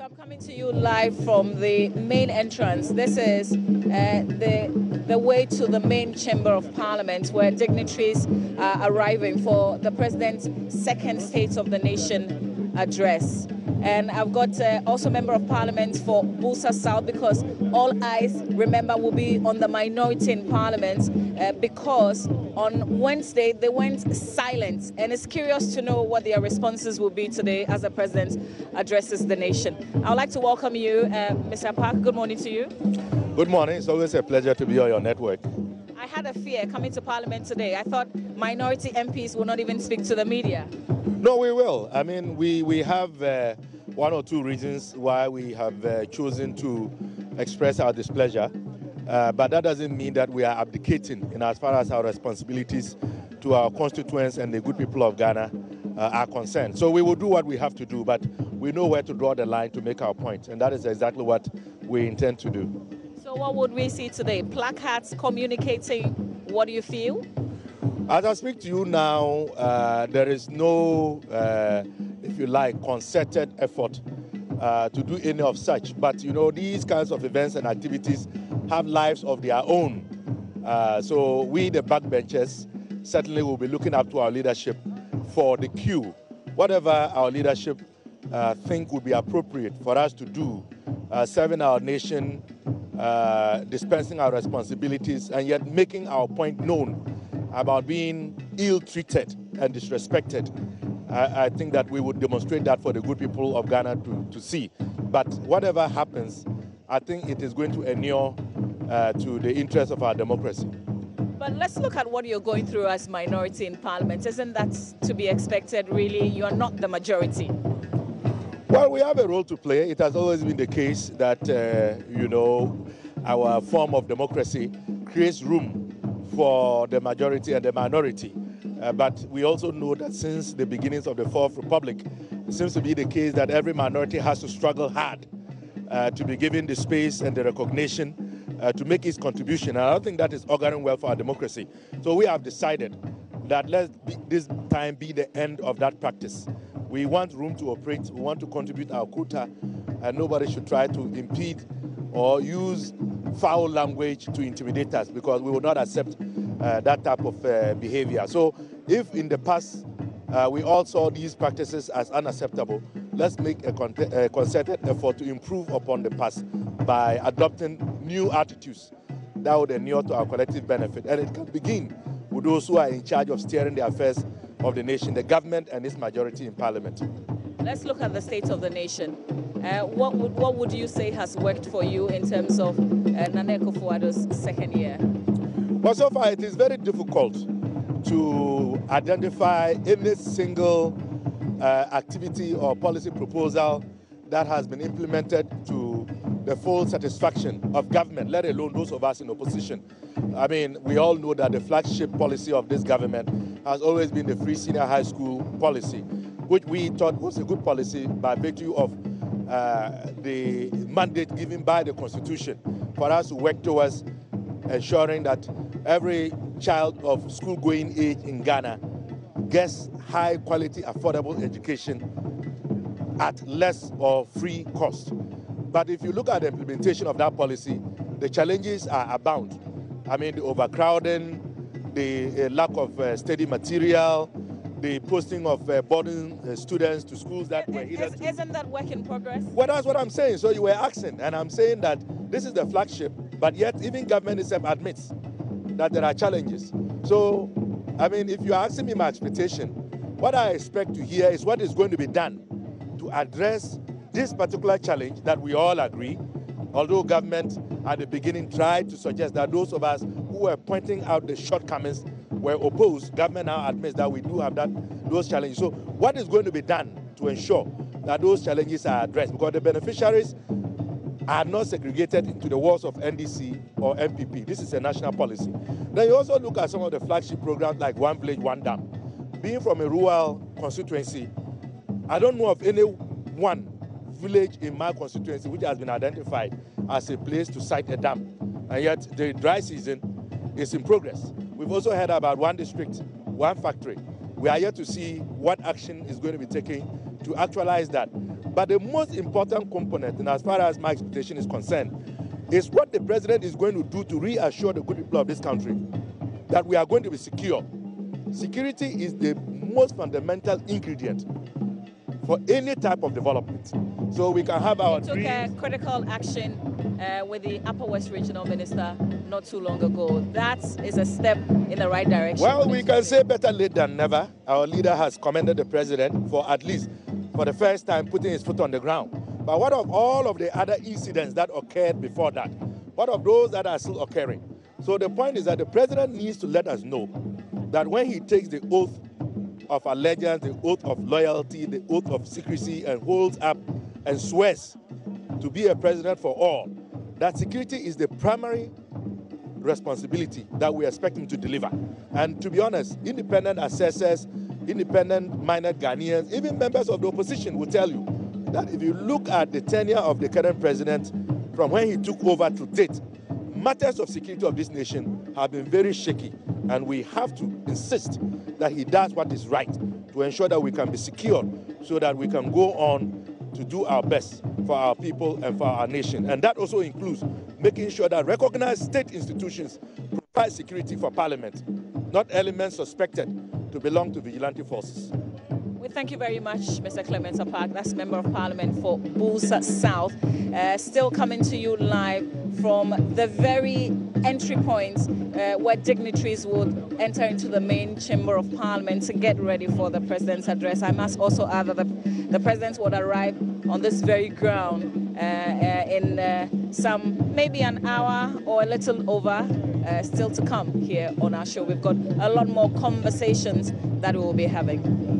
So I'm coming to you live from the main entrance. This is the way to the main chamber of parliament where dignitaries are arriving for the president's second State of the Nation address. And I've got also member of parliament for Busa South, because all eyes, remember, will be on the minority in parliament because on Wednesday they went silent, and it's curious to know what their responses will be today as the president addresses the nation. I would like to welcome you, Mr. Apaak. Good morning to you. Good morning. It's always a pleasure to be on your network. I had a fear coming to parliament today. I thought minority MPs will not even speak to the media. No, we will. I mean, we have one or two reasons why we have chosen to express our displeasure, but that doesn't mean that we are abdicating in as far as our responsibilities to our constituents and the good people of Ghana are concerned. So we will do what we have to do, but we know where to draw the line to make our point, and that is exactly what we intend to do. So what would we see today? Placards communicating what do you feel? As I speak to you now, there is no, if you like, concerted effort to do any of such. But, you know, these kinds of events and activities have lives of their own. So we, the backbenchers, certainly will be looking up to our leadership for the cue. Whatever our leadership think would be appropriate for us to do, serving our nation, dispensing our responsibilities, and yet making our point known about being ill-treated and disrespected. I think that we would demonstrate that for the good people of Ghana to see. But whatever happens, I think it is going to inure to the interest of our democracy. But let's look at what you're going through as minority in parliament. Isn't that to be expected, really? You are not the majority. Well, we have a role to play. It has always been the case that, you know, our form of democracy creates room for the majority and the minority. But we also know that since the beginnings of the Fourth Republic, it seems to be the case that every minority has to struggle hard to be given the space and the recognition to make its contribution. And I don't think that is auguring well for our democracy. So we have decided that this time be the end of that practice. We want room to operate, we want to contribute our quota, and nobody should try to impede or use foul language to intimidate us, because we will not accept that type of behavior. So if in the past we all saw these practices as unacceptable, let's make a concerted effort to improve upon the past by adopting new attitudes that would inure to our collective benefit. And it can begin with those who are in charge of steering the affairs of the nation, the government and its majority in parliament. Let's look at the state of the nation. What would you say has worked for you in terms of Nana Akufo-Addo's second year? Well, so far it is very difficult to identify any single activity or policy proposal that has been implemented to the full satisfaction of government, let alone those of us in opposition. I mean, we all know that the flagship policy of this government has always been the free senior high school policy, which we thought was a good policy by virtue of the mandate given by the Constitution for us to work towards ensuring that every child of school-going age in Ghana gets high-quality, affordable education at less or free cost. But if you look at the implementation of that policy, the challenges are abound. I mean, the overcrowding, the lack of study material, the posting of boarding students to schools that were either... Isn't that work in progress? Well, that's what I'm saying. So you were asking, and I'm saying that this is the flagship, but yet even government itself admits that there are challenges. So, I mean, if you are asking me my expectation, what I expect to hear is what is going to be done to address this particular challenge that we all agree, although government at the beginning tried to suggest that those of us who were pointing out the shortcomings were opposed. Government now admits that we do have those challenges. So what is going to be done to ensure that those challenges are addressed? Because the beneficiaries are not segregated into the walls of NDC or MPP. This is a national policy. Then you also look at some of the flagship programs like One Village, One Dam. Being from a rural constituency, I don't know of any one village in my constituency which has been identified as a place to site a dam. And yet the dry season is in progress. We've also heard about one district, one factory. We are yet to see what action is going to be taken to actualize that. But the most important component, and as far as my expectation is concerned, is what the president is going to do to reassure the good people of this country that we are going to be secure. Security is the most fundamental ingredient for any type of development. So we can have our dreams. You took critical action with the Upper West Regional Minister not too long ago. That is a step in the right direction. Well, we can say better late than never. Our leader has commended the president for at least, for the first time, putting his foot on the ground. But what of all of the other incidents that occurred before that? What of those that are still occurring? So the point is that the president needs to let us know that when he takes the oath of allegiance, the oath of loyalty, the oath of secrecy, and holds up and swears to be a president for all, that security is the primary responsibility that we expect him to deliver. And to be honest, independent assessors, independent-minded Ghanaians, even members of the opposition will tell you that if you look at the tenure of the current president from when he took over to date, matters of security of this nation have been very shaky, and we have to insist that he does what is right to ensure that we can be secure so that we can go on to do our best for our people and for our nation. And that also includes making sure that recognized state institutions provide security for Parliament, not elements suspected to belong to vigilante forces. We thank you very much, Mr. Clement Apaak. That's Member of Parliament for Busa South. Still coming to you live from the very entry point where dignitaries would enter into the main chamber of Parliament to get ready for the President's address. I must also add that the President would arrive on this very ground in some, maybe an hour or a little over, still to come here on our show. We've got a lot more conversations that we will be having.